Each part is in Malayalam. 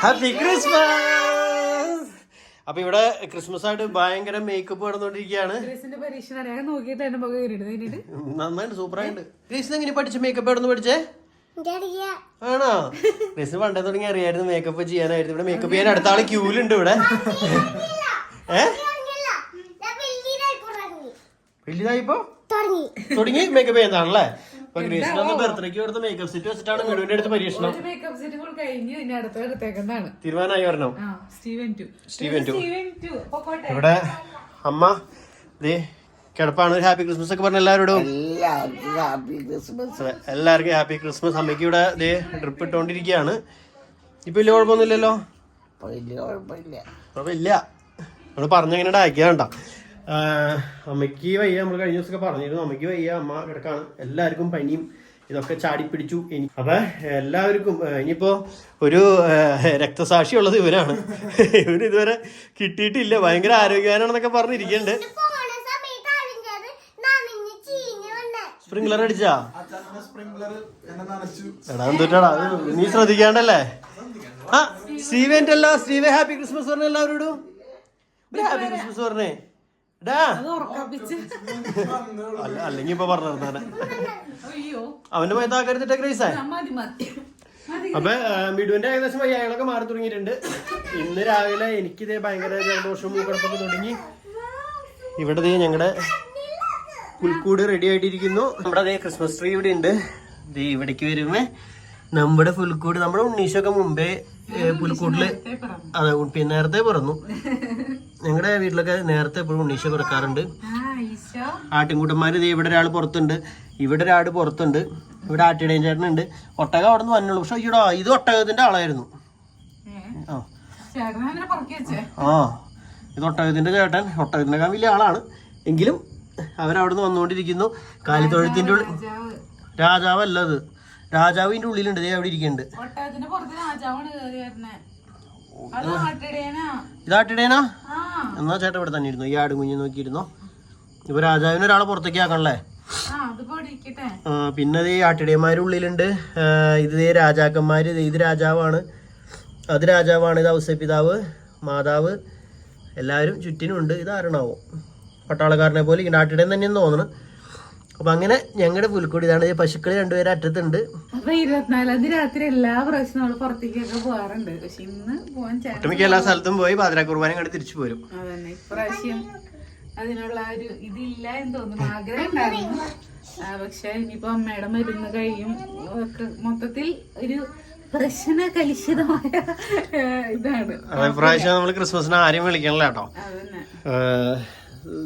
Happy Christmas. അപ്പൊ ഇവിടെ ക്രിസ്മസ് ആയിട്ട് ഭയങ്കര മേക്കപ്പ് നടന്നുകൊണ്ടിരിക്കുകയാണ്. നന്നായിട്ട് സൂപ്പറായിട്ട്. ഗ്രേസിന് എങ്ങനെ പഠിച്ച മേക്കപ്പ് എവിടെ നിന്ന് പഠിച്ചേ? ആണോ? ഗ്രേസിന് പണ്ടേ തുടങ്ങി അറിയായിരുന്നു മേക്കപ്പ് ചെയ്യാനായിരുന്നു. ഇവിടെ മേക്കപ്പ് ചെയ്യാൻ അടുത്ത ആള് ക്യൂലുണ്ട് ഇവിടെ. വലുതായിപ്പോ തുടങ്ങി മേക്കപ്പ് ചെയ്യുന്നതാണല്ലേ? അപ്പൊ ഗ്രേസിന് ബർത്ത്ഡേക്ക് കൊടുത്ത മേക്കപ്പ് സെറ്റ് വെച്ചിട്ടാണ് മിടുവിന്റെ അടുത്ത് പരീക്ഷണം. തീരുമാനമായി വരണോ? Steven two. ഇവിടെ അമ്മ കിടപ്പാണ്. ഒരു ഹാപ്പി ക്രിസ്മസ് ഒക്കെ പറഞ്ഞ എല്ലാവരോടും എല്ലാവർക്കും ഹാപ്പി ക്രിസ്മസ്. അമ്മയ്ക്ക് ഇവിടെ ഡ്രിപ്പ് ഇട്ടോണ്ടിരിക്കുകയാണ്. ഇപ്പൊ വലിയ കുഴപ്പമൊന്നുമില്ലല്ലോ? കുഴപ്പമില്ല. നമ്മള് പറഞ്ഞെങ്ങനെ ആക്കിയാണ്ട. അമ്മയ്ക്ക് വയ്യ. നമ്മൾ കഴിഞ്ഞ ദിവസമൊക്കെ പറഞ്ഞിരുന്നു അമ്മയ്ക്ക് വയ്യ, അമ്മ കിടക്കാണ്. എല്ലാവർക്കും പനിയും ഇതൊക്കെ ചാടിപ്പിടിച്ചു. അപ്പൊ എല്ലാവർക്കും ഇനിയിപ്പോ ഒരു രക്തസാക്ഷി ഉള്ളത് ഇവരാണ്. ഇവര് ഇതുവരെ കിട്ടിയിട്ടില്ല. ഭയങ്കര ആരോഗ്യവാനാണെന്നൊക്കെ പറഞ്ഞിരിക്കുന്നുണ്ട്. സ്പ്രിംഗ്ലർ അടിച്ചാ? എടാ എന്തുട്ടാടാ നീ ശ്രദ്ധിക്കാണ്ടല്ലേ? ആ സ്റ്റീവന്റെ അല്ല, സ്റ്റീവേ ഹാപ്പി ക്രിസ്മസ് പറഞ്ഞ എല്ലാവരോടും ഹാപ്പി ക്രിസ്മസ് പറഞ്ഞേ. അല്ലെങ്കിൽ ഇപ്പൊ പറഞ്ഞ അവന്റെ മയത്താക്കരുത്തിട്ട ഗ്രേസേ. അപ്പൊ മിടുവിന്റെ ഏകദേശം വയ്യാകളൊക്കെ മാറി തുടങ്ങിയിട്ടുണ്ട്. ഇന്ന് രാവിലെ എനിക്കിതേ ഭയങ്കര ജലദോഷവും മൂക്കടപ്പൊക്കെ തുടങ്ങി. ഇവിടെ ഞങ്ങളുടെ പുൽക്കൂട് റെഡി ആയിട്ടിരിക്കുന്നു. നമ്മുടെ അതേ ക്രിസ്മസ് ട്രീ ഇവിടെ ഉണ്ട്. ഇവിടേക്ക് വരുമ്പോ നമ്മുടെ പുൽക്കൂട്, നമ്മുടെ ഉണ്ണീശൊക്കെ മുമ്പേ പുൽക്കൂട്ടില് അതെ പിന്നെ നേരത്തെ പിറന്നു. ഞങ്ങളുടെ വീട്ടിലൊക്കെ നേരത്തെ എപ്പോഴും ഉണ്ണീശ പിറക്കാറുണ്ട്. ആട്ടിൻകൂട്ടന്മാര് ഇവിടെ ഒരാൾ പുറത്തുണ്ട്, ഇവിടെ ഒരാൾ പുറത്തുണ്ട്, ഇവിടെ ആട്ടിടയും ചേട്ടനുണ്ട്. ഒട്ടകം അവിടെ നിന്ന് വന്നുള്ളൂ. പക്ഷെ ഇവിടെ ഇത് ഒട്ടകത്തിന്റെ ആളായിരുന്നു. ആ ഇത് ഒട്ടകത്തിന്റെ ചേട്ടൻ. ഒട്ടകത്തിനേക്കാൾ വലിയ ആളാണ്. എങ്കിലും അവരവിടെ നിന്ന് വന്നുകൊണ്ടിരിക്കുന്നു. കാലിത്തൊഴുത്തിന്റെ ഉള്ളിൽ രാജാവല്ല, അത് രാജാവിന്റെ ഉള്ളിലുണ്ട്. അവിടെ ഇരിക്കുന്നുണ്ട്. ഇതാട്ടിടേനാ? എന്നാ ചേട്ടൻ ഇവിടെ തന്നെ ഇരുന്നു. ഈ ആടും കുഞ്ഞു നോക്കിയിരുന്നോ. ഇപ്പൊ രാജാവിന് ഒരാളെ പുറത്തേക്ക് ആക്കണല്ലേ? പിന്നെ ഈ ആട്ടിടയന്മാരുടെ ഉള്ളിലുണ്ട്. ഇത് രാജാക്കന്മാര്. ഇത് രാജാവാണ്, അത് രാജാവാണ്. ഇത് ഔസപിതാവ്, മാതാവ്, എല്ലാവരും ചുറ്റിനുണ്ട്. ഇത് ആരണാവോ? പട്ടാളക്കാരനെ പോലെ ഇങ്ങനെ ആട്ടിടയൻ തന്നെയെന്ന് തോന്നണം. അപ്പൊ അങ്ങനെ ഞങ്ങളുടെ പുൽക്കൂടി ഇതാണ്. പശുക്കളി രണ്ടുപേരെ അറ്റത്തുണ്ട്. അപ്പൊ 24-ാം തീയതി രാത്രി എല്ലാ പ്രാവശ്യവും പുറത്തേക്കൊക്കെ പോകാറുണ്ട്. പക്ഷെ ഇന്ന് പോകാൻ ഒട്ടുമിക്ക എല്ലാ സ്ഥലത്തും പോയി പാതിരാ കുർബാന കണ്ട് തിരിച്ചു പോരും. അതന്നെ ഇപ്രാവശ്യം അതിനുള്ള ഒരു ഇതില്ല എന്ന് തോന്നുന്നു. ആഗ്രഹം ഉണ്ടായിരുന്നു. പക്ഷെ ഇനിയിപ്പോ അമ്മയുടെ മരുന്ന് കഴിയും. മൊത്തത്തിൽ ഒരു പ്രശ്ന കലുഷിതമായ ഇതാണ്. ഇപ്രാവശ്യം നമ്മള് ക്രിസ്മസിന് ആരെയും വിളിക്കണല്ലോ കേട്ടോ.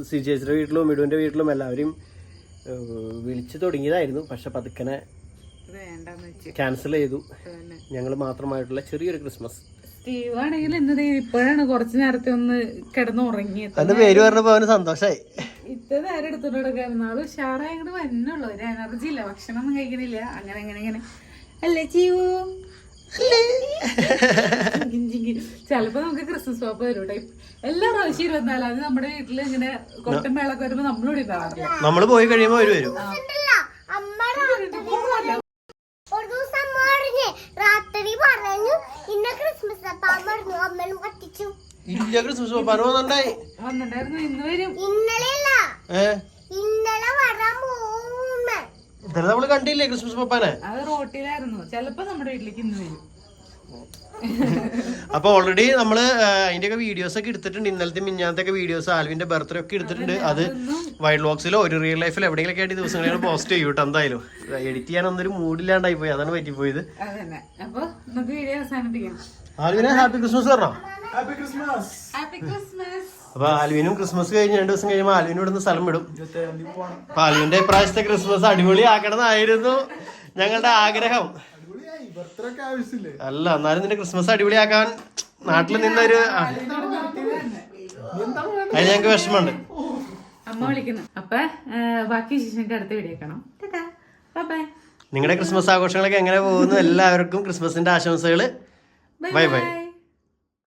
ചേച്ചിയുടെ വീട്ടിലും മിടുവിന്റെ വീട്ടിലും എല്ലാവരും വിളിച്ചു തുടങ്ങിയതായിരുന്നു. പക്ഷെ പതുക്കനെ ക്യാൻസൽ ചെയ്തു. ഞങ്ങൾ മാത്രമായിട്ടുള്ള ചെറിയൊരു ക്രിസ്മസ്. സ്റ്റീവ് ആണെങ്കിൽ ഇപ്പോഴാണ് കുറച്ചു നേരത്തെ ഒന്ന് കിടന്നുറങ്ങിയത്. അതിന്റെ പേര് പറഞ്ഞപ്പോ അവന് സന്തോഷായി. ഇത്ര നേരം എടുത്തോണ്ട് കിടക്കാൻ നാളെ ഉഷാറായി അങ്ങോട്ട് വന്നുള്ളൂ. ഒരു എനർജി ഇല്ല, ഭക്ഷണം ഒന്നും കഴിക്കണില്ല. അങ്ങനെ അല്ലേ ചീവു? ചിലപ്പോ നമുക്ക് ക്രിസ്മസ് പാപ്പ വരും. എല്ലാ പ്രാവശ്യം 24-ാം തീയതി നമ്മുടെ വീട്ടില് ഇങ്ങനെ കൊട്ടൻ മേളൊക്കെ വരുമ്പോ നമ്മളിവിടെ കാണാറില്ല. നമ്മള് പോയി കഴിയുമ്പോ വരും. ഇല്ല ക്രിസ്മസ് പാപ്പാന് വന്നിട്ടുണ്ടായിരുന്നു. ഇന്ന് വരും. ഇന്നലെ നമ്മള് കണ്ടില്ലേ ക്രിസ്മസ് പാപ്പാനെ? അത് റോട്ടിലായിരുന്നു. ചിലപ്പോ നമ്മുടെ വീട്ടിലേക്ക് ഇന്ന് വരും. അപ്പൊ ഓൾറെഡി നമ്മള് അതിന്റെയൊക്കെ വീഡിയോസ് ഒക്കെ എടുത്തിട്ടുണ്ട്. ഇന്നലത്തെ മിഞ്ഞാനത്തെ വീഡിയോസ്, ആൽവിന്റെ ബർത്ത്ഡേ ഒക്കെ എടുത്തിട്ടുണ്ട്. അത് വൈൽഡ് വ്ലോഗ്സിലോ ഒരു റിയൽ ലൈഫിലോ എവിടെയെങ്കിലും ആയിട്ട് ദിവസങ്ങളിൽ പോസ്റ്റ് ചെയ്യും കേട്ടോ. എന്തായാലും എഡിറ്റ് ചെയ്യാൻ ഒന്നൊരു മൂഡില്ലാണ്ടായി പോയി, അതാണ് പറ്റിപ്പോയത്. ആൽവിനെ ഹാപ്പി ക്രിസ്മസ് പറഞ്ഞോ? അപ്പൊ ആൽവിനും ക്രിസ്മസ് കഴിഞ്ഞ് 2 ദിവസം കഴിയുമ്പോൾ ആൽവിനും ഇവിടുന്ന് സ്ഥലം വിടും. അപ്പൊ ആൽവിന്റെ ഇപ്രാവശ്യത്തെ ക്രിസ്മസ് അടിപൊളി ആക്കണമെന്നായിരുന്നു ഞങ്ങളുടെ ആഗ്രഹം. അല്ല എന്നാലും നിന്റെ ക്രിസ്മസ് അടിപൊളിയാക്കാൻ നാട്ടിൽ നിന്നൊരു അതിന് ഞങ്ങക്ക് വിഷമമുണ്ട്. അമ്മ വിളിക്കുന്നു. അപ്പൊ ബാക്കി ശേഷം അടുത്ത വീഡിയോ കാണാം. നിങ്ങളുടെ ക്രിസ്മസ് ആഘോഷങ്ങളൊക്കെ എങ്ങനെ പോകുന്നു? എല്ലാവർക്കും ക്രിസ്മസിന്റെ ആശംസകള്. Bye bye.